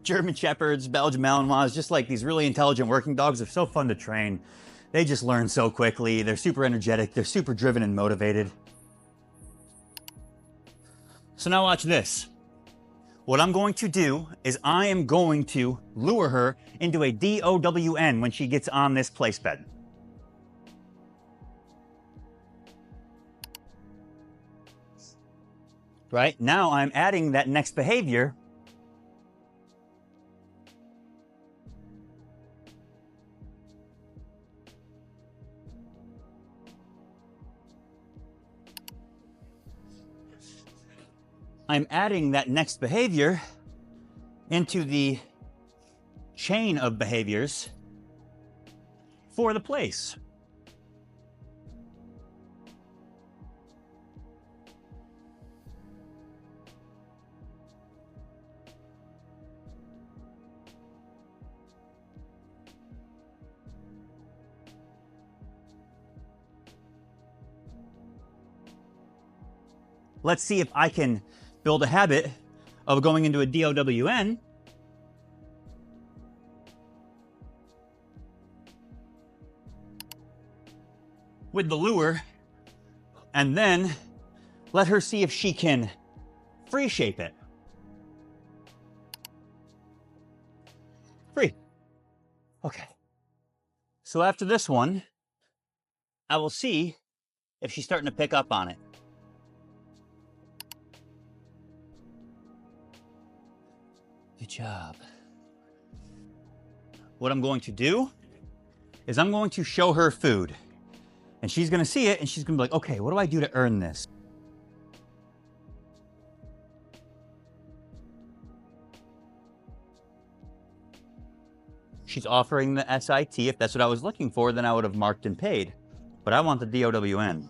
German Shepherds, Belgian Malinois, just like these really intelligent working dogs, are so fun to train. They just learn so quickly. They're super energetic. They're super driven and motivated. So now watch this. What I'm going to do is I am going to lure her into a DOWN when she gets on this place bed. Right? Now I'm adding that next behavior. I'm adding that next behavior into the chain of behaviors for the place. Let's see if I can build a habit of going into a DOWN with the lure, and then let her see if she can free shape it. Free. Okay. So after this one, I will see if she's starting to pick up on it. Good job. What I'm going to do is I'm going to show her food. And she's going to see it and she's going to be like, okay, what do I do to earn this? She's offering the SIT. If that's what I was looking for, then I would have marked and paid. But I want the DOWN.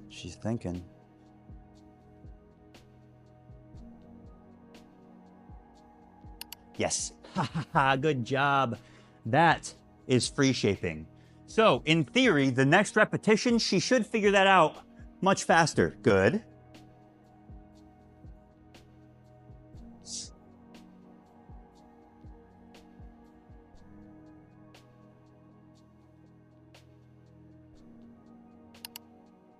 She's thinking. Yes. Ha ha ha, good job. That is free shaping. So, in theory, the next repetition, she should figure that out much faster. Good.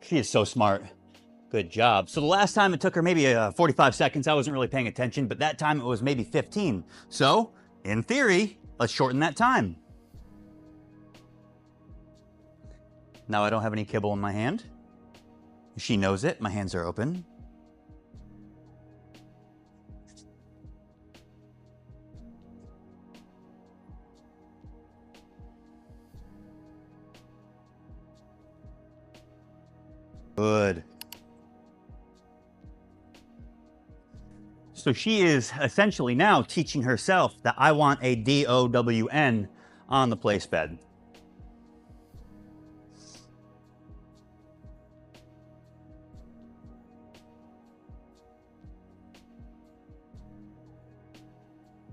She is so smart. Good job. So the last time it took her maybe 45 seconds. I wasn't really paying attention, but that time it was maybe 15. So, in theory, let's shorten that time. Now I don't have any kibble in my hand. She knows it. My hands are open. Good. So she is essentially now teaching herself that I want a DOWN on the place bed.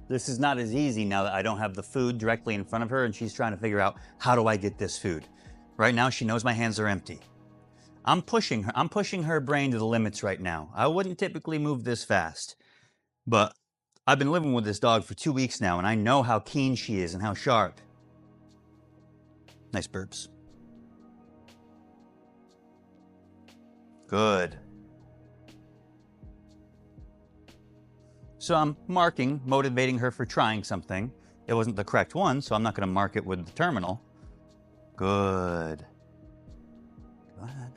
This is not as easy now that I don't have the food directly in front of her and she's trying to figure out, how do I get this food? Right now she knows my hands are empty. I'm pushing her brain to the limits right now. I wouldn't typically move this fast, but I've been living with this dog for 2 weeks now and I know how keen she is and how sharp. Nice burps. Good. So I'm marking, motivating her for trying something. It wasn't the correct one, so I'm not going to mark it with the terminal. Good. Go ahead.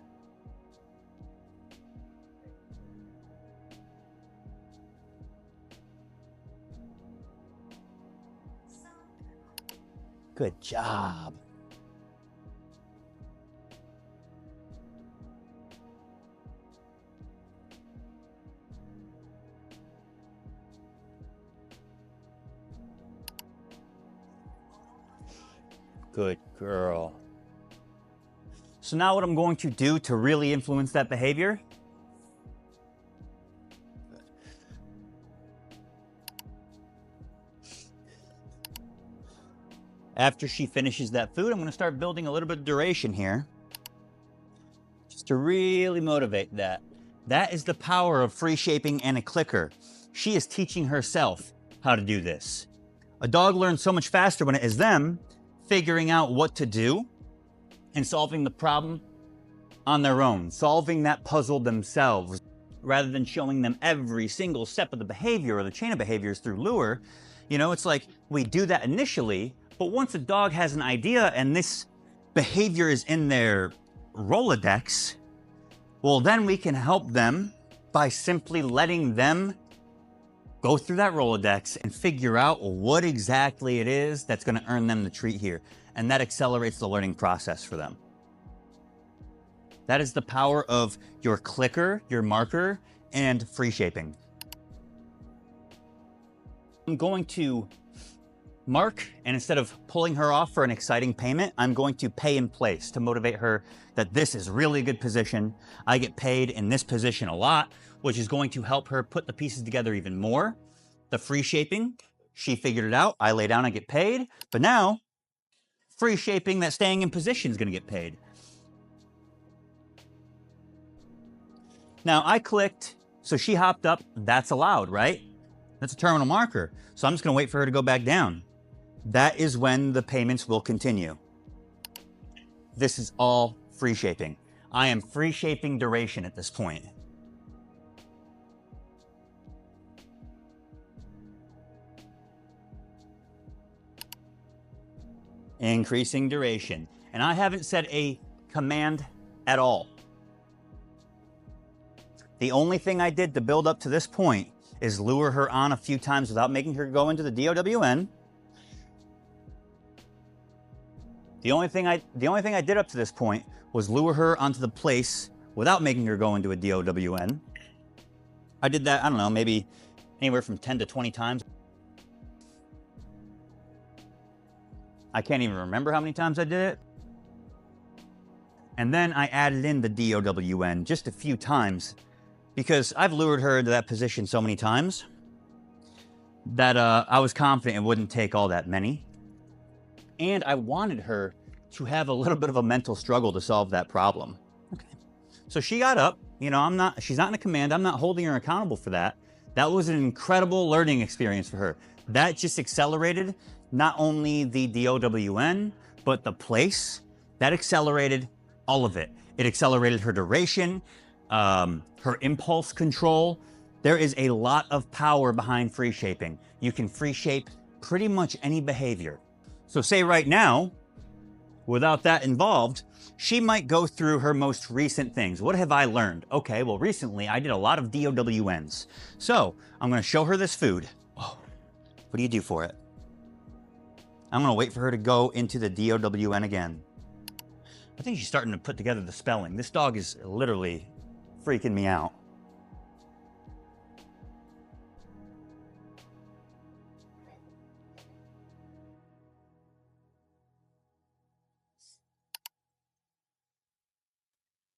Good job. Good girl. So now what I'm going to do to really influence that behavior, After she finishes that food, I'm going to start building a little bit of duration here, just to really motivate that. That is the power of free shaping and a clicker. She is teaching herself how to do this. A dog learns so much faster when it is them figuring out what to do and solving the problem on their own, solving that puzzle themselves, rather than showing them every single step of the behavior or the chain of behaviors through lure. You know, it's like we do that initially, but once a dog has an idea and this behavior is in their Rolodex, well, then we can help them by simply letting them go through that Rolodex and figure out what exactly it is that's going to earn them the treat here. And that accelerates the learning process for them. That is the power of your clicker, your marker, and free shaping. I'm going to mark, and instead of pulling her off for an exciting payment, I'm going to pay in place to motivate her that this is really a good position. I get paid in this position a lot, which is going to help her put the pieces together even more. The free shaping, she figured it out. I lay down, I get paid. But now, free shaping, that staying in position is going to get paid. Now I clicked, so she hopped up. That's allowed, right? That's a terminal marker. So I'm just going to wait for her to go back down. That is when the payments will continue. This is all free shaping. I am free shaping duration at this point. Increasing duration. And I haven't said a command at all. The only thing I did to build up to this point is lure her on a few times without making her go into the DOWN. The only thing I did up to this point was lure her onto the place without making her go into a DOWN. I did that, I don't know, maybe anywhere from 10 to 20 times. I can't even remember how many times I did it. And then I added in the DOWN just a few times because I've lured her into that position so many times that I was confident it wouldn't take all that many. And I wanted her to have a little bit of a mental struggle to solve that problem. Okay. So she got up, you know, she's not in a command. I'm not holding her accountable for that. That was an incredible learning experience for her. That just accelerated not only the DOWN, but the place. That accelerated all of it. It accelerated her duration, her impulse control. There is a lot of power behind free shaping. You can free shape pretty much any behavior. So say right now, without that involved, she might go through her most recent things. What have I learned? Okay, well, recently I did a lot of DOWNs. So I'm going to show her this food. Oh, what do you do for it? I'm going to wait for her to go into the DOWN again. I think she's starting to put together the spelling. This dog is literally freaking me out.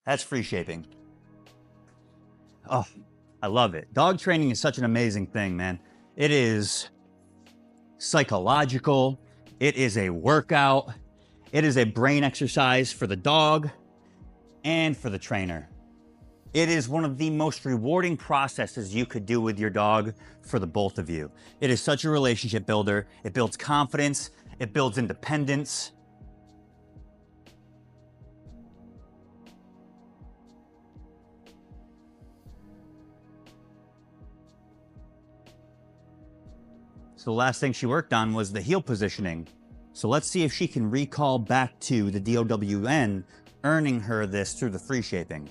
That's free shaping. Oh, I love it. Dog training is such an amazing thing, man. It is psychological. It is a workout. It is a brain exercise for the dog and for the trainer. It is one of the most rewarding processes you could do with your dog for the both of you. It is such a relationship builder. It builds confidence. It builds independence. So the last thing she worked on was the heel positioning. So let's see if she can recall back to the DOWN, earning her this through the free shaping.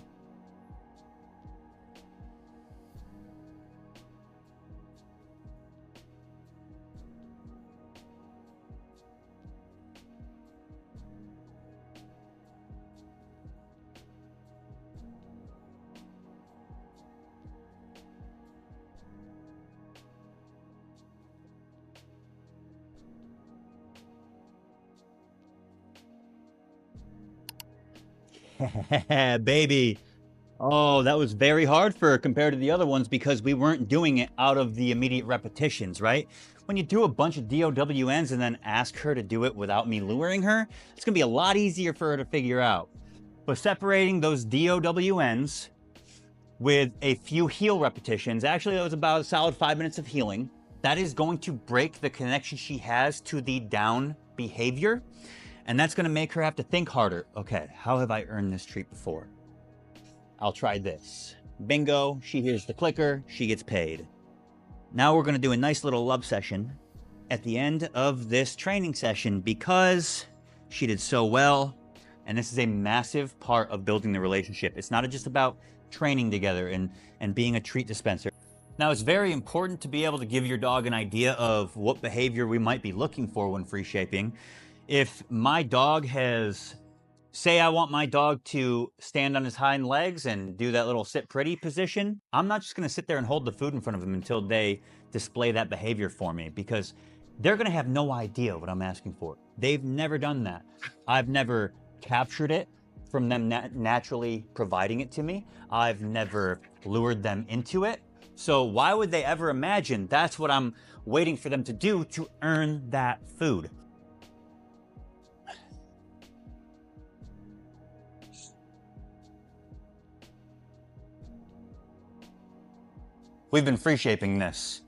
Baby. Oh, that was very hard for her compared to the other ones because we weren't doing it out of the immediate repetitions, right? When you do a bunch of DOWNs and then ask her to do it without me luring her, it's gonna be a lot easier for her to figure out. But separating those DOWNs with a few heel repetitions, actually that was about a solid 5 minutes of healing, that is going to break the connection she has to the down behavior. And that's gonna make her have to think harder. Okay, how have I earned this treat before? I'll try this. Bingo, she hears the clicker, she gets paid. Now we're gonna do a nice little love session at the end of this training session because she did so well. And this is a massive part of building the relationship. It's not just about training together and being a treat dispenser. Now, it's very important to be able to give your dog an idea of what behavior we might be looking for when free shaping. If my dog has, say I want my dog to stand on his hind legs and do that little sit pretty position, I'm not just gonna sit there and hold the food in front of them until they display that behavior for me, because they're gonna have no idea what I'm asking for. They've never done that. I've never captured it from them naturally providing it to me. I've never lured them into it. So why would they ever imagine that's what I'm waiting for them to do to earn that food? We've been free shaping this.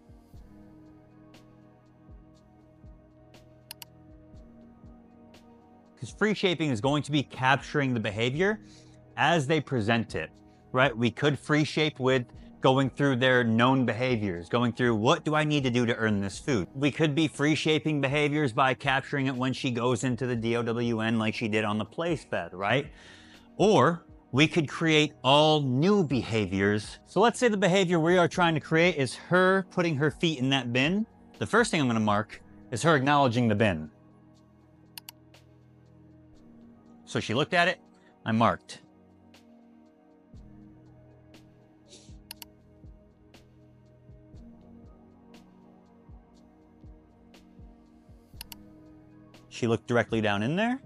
Because free shaping is going to be capturing the behavior as they present it, right? We could free shape with going through their known behaviors, going through what do I need to do to earn this food? We could be free shaping behaviors by capturing it when she goes into the DOWN like she did on the place bed, right? Or we could create all new behaviors. So let's say the behavior we are trying to create is her putting her feet in that bin. The first thing I'm gonna mark is her acknowledging the bin. So she looked at it, I marked. She looked directly down in there.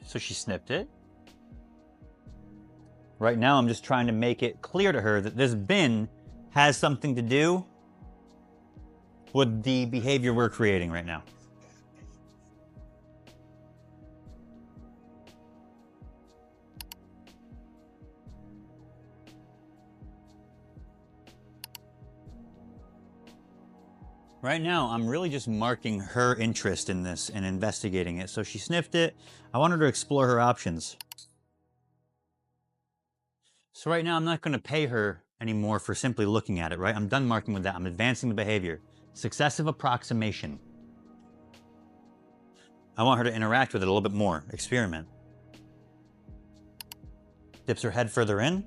So she snipped it. Right now, I'm just trying to make it clear to her that this bin has something to do with the behavior we're creating right now. Right now, I'm really just marking her interest in this and investigating it. So she sniffed it. I want her to explore her options. So right now, I'm not going to pay her anymore for simply looking at it, right? I'm done marking with that. I'm advancing the behavior. Successive approximation. I want her to interact with it a little bit more. Experiment. Dips her head further in.